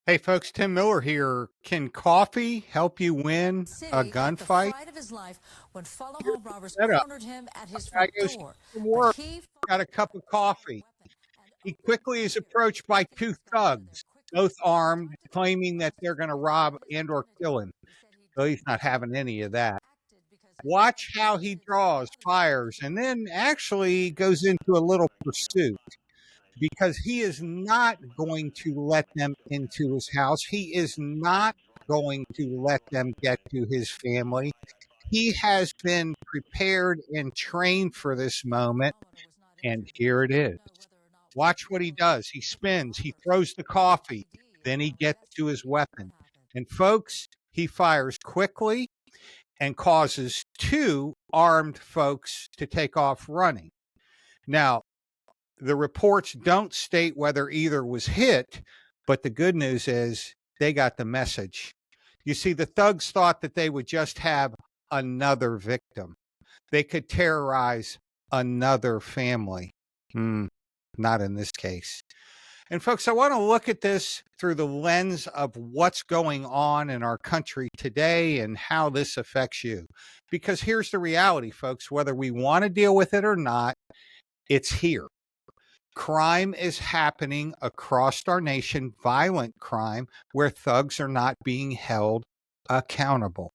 Hey folks, Tim Miller here. Can coffee help you win a City at the gunfight? fright of his life when fellow Here's home the robbers setup. cornered him at his Guy front goes door. from But work, he got a cup of coffee. He quickly is approached by two thugs, both armed, claiming that they're going to rob and or kill him. So he's not having any of that. Watch how he draws, fires, and then actually goes into a little pursuit because he is not going to let them into his house. He is not going to let them get to his family. He has been prepared and trained for this moment, and here it is. Watch what he does. He spins, he throws the coffee, then he gets to his weapon. And folks, he fires quickly and causes two armed folks to take off running. Now, the reports don't state whether either was hit, but the good news is they got the message. You see, the thugs thought that they would just have another victim. They could terrorize another family. Not in this case. And folks, I want to look at this through the lens of what's going on in our country today and how this affects you. Because here's the reality, folks, whether we want to deal with it or not, it's here. Crime is happening across our nation, violent crime, where thugs are not being held accountable.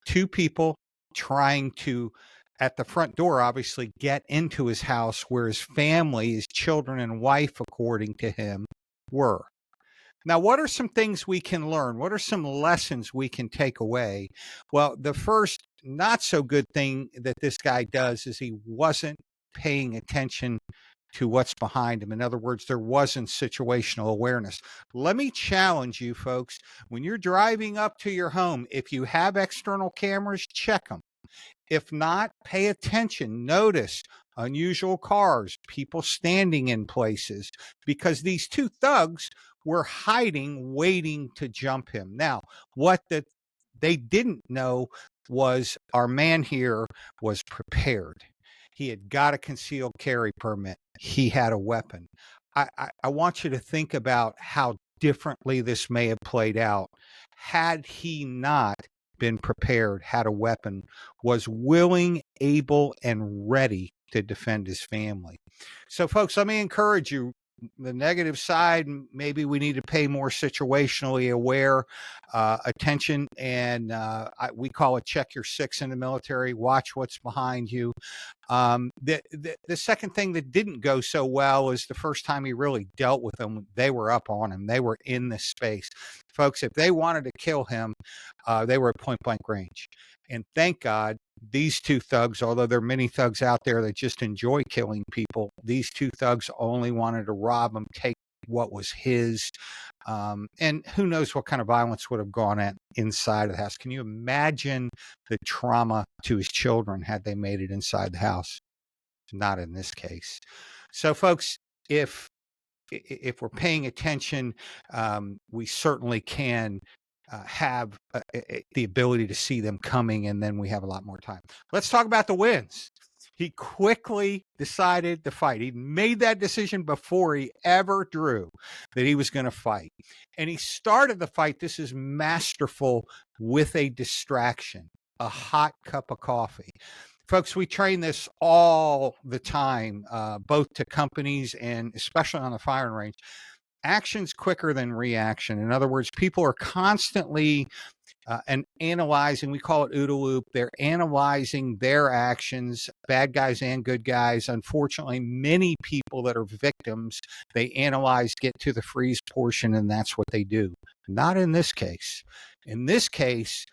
Two people trying to, at the front door, obviously get into his house where his family, his children and wife, according to him, were. Now, what are some things we can learn? What are some lessons we can take away? Well, the first not so good thing that this guy does is he wasn't paying attention to what's behind him. In other words, there wasn't situational awareness. Let me challenge you, folks. When you're driving up to your home, if you have external cameras, check them. If not, pay attention. Notice unusual cars, people standing in places, because these two thugs were hiding, waiting to jump him. Now, what they didn't know was our man here was prepared. He had got a concealed carry permit. He had a weapon. I want you to think about how differently this may have played out had he not been prepared, had a weapon, was willing, able, and ready to defend his family. So, folks, let me encourage you. The negative side, maybe we need to pay more situationally aware attention, and we call it check your six in the military. Watch what's behind you. The second thing that didn't go so well is the first time he really dealt with them, they were up on him. They were in this space. Folks, if they wanted to kill him, they were at point blank range. And thank God these two thugs, although there are many thugs out there that just enjoy killing people, these two thugs only wanted to rob him, take what was his. And who knows what kind of violence would have gone at inside of the house. Can you imagine the trauma to his children had they made it inside the house? Not in this case. So, folks, if we're paying attention, we certainly can have the ability to see them coming, and then we have a lot more time. Let's talk about the wins. He quickly decided to fight. He made that decision before he ever drew that he was going to fight. And he started the fight. This is masterful with a distraction, a hot cup of coffee. Folks, we train this all the time, both to companies and especially on the firing range. Action's quicker than reaction. In other words, people are constantly and analyzing, we call it OODA loop. They're analyzing their actions, bad guys and good guys. Unfortunately, many people that are victims, they analyze, get to the freeze portion, and that's what they do. Not in this case. In this case,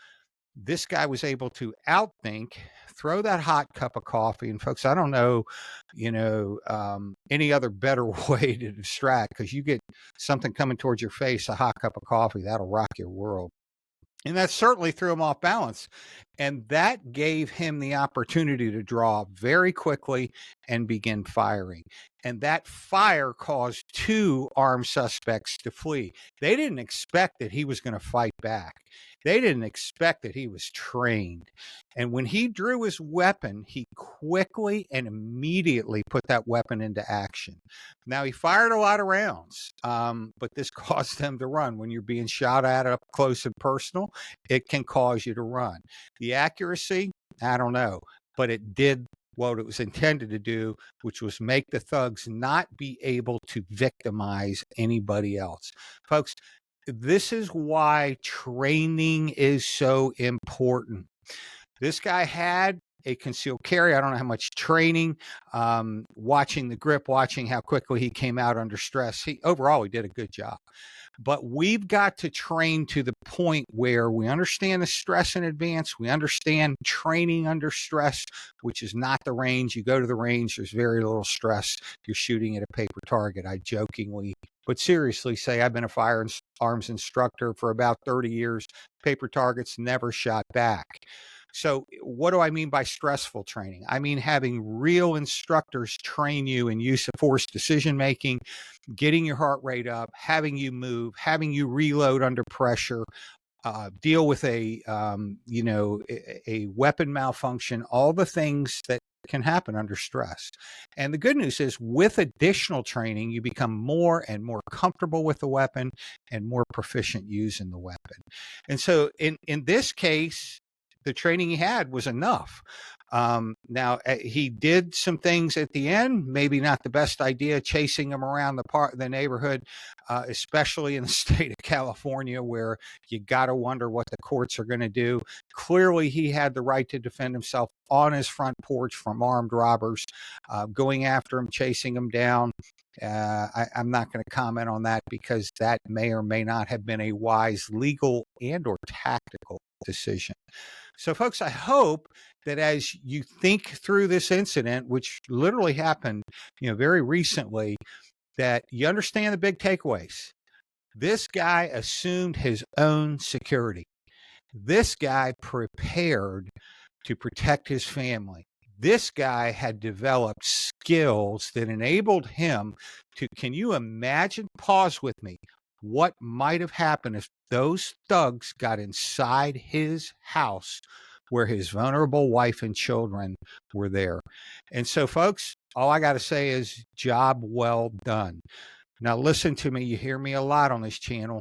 this guy was able to outthink, throw that hot cup of coffee. And folks, I don't know, any other better way to distract, because you get something coming towards your face, a hot cup of coffee, that'll rock your world. And that certainly threw him off balance. And that gave him the opportunity to draw very quickly and begin firing. And that fire caused two armed suspects to flee. They didn't expect that he was going to fight back. They didn't expect that he was trained. And when he drew his weapon, he quickly and immediately put that weapon into action. Now, he fired a lot of rounds, but this caused them to run. When you're being shot at up close and personal, it can cause you to run. The accuracy, I don't know, but it did what it was intended to do, which was make the thugs not be able to victimize anybody else. Folks, this is why training is so important. This guy had a concealed carry. I don't know how much training, watching the grip, watching how quickly he came out under stress. Overall, he did a good job. But we've got to train to the point where we understand the stress in advance. We understand training under stress, which is not the range. You go to the range, there's very little stress. You're shooting at a paper target. I jokingly, but seriously say I've been a firearms instructor for about 30 years. Paper targets never shot back. So what do I mean by stressful training? I mean having real instructors train you in use of force decision making, getting your heart rate up, having you move, having you reload under pressure, deal with a weapon malfunction, all the things that can happen under stress. And the good news is with additional training, you become more and more comfortable with the weapon and more proficient using the weapon. And so in this case, the training he had was enough. Now he did some things at the end, maybe not the best idea, chasing him around the neighborhood, especially in the state of California, where you got to wonder what the courts are going to do. Clearly, he had the right to defend himself on his front porch from armed robbers, going after him, chasing him down. I'm not going to comment on that because that may or may not have been a wise legal and or tactical decision. So, folks, I hope that as you think through this incident, which literally happened, very recently, that you understand the big takeaways. This guy assumed his own security. This guy prepared to protect his family. This guy had developed skills that enabled him to, can you imagine, pause with me, what might have happened if those thugs got inside his house where his vulnerable wife and children were there? And so, folks, all I got to say is job well done. Now, listen to me. You hear me a lot on this channel.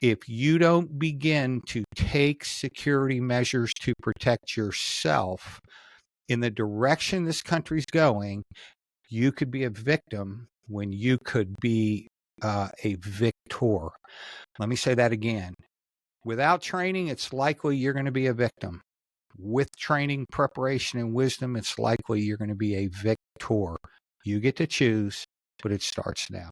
If you don't begin to take security measures to protect yourself in the direction this country's going, you could be a victim when you could be a victor. Let me say that again. Without training, it's likely you're going to be a victim. With training, preparation, and wisdom, it's likely you're going to be a victor. You get to choose, but it starts now.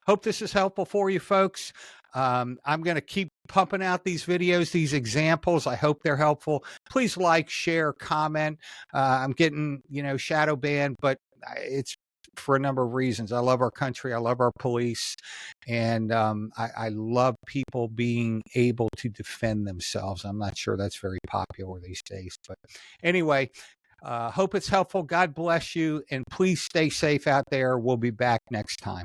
Hope this is helpful for you, folks. I'm going to keep pumping out these videos, these examples. I hope they're helpful. Please like, share, comment. I'm getting, shadow banned, but it's for a number of reasons. I love our country. I love our police. And I love people being able to defend themselves. I'm not sure that's very popular these days. But anyway, hope it's helpful. God bless you. And please stay safe out there. We'll be back next time.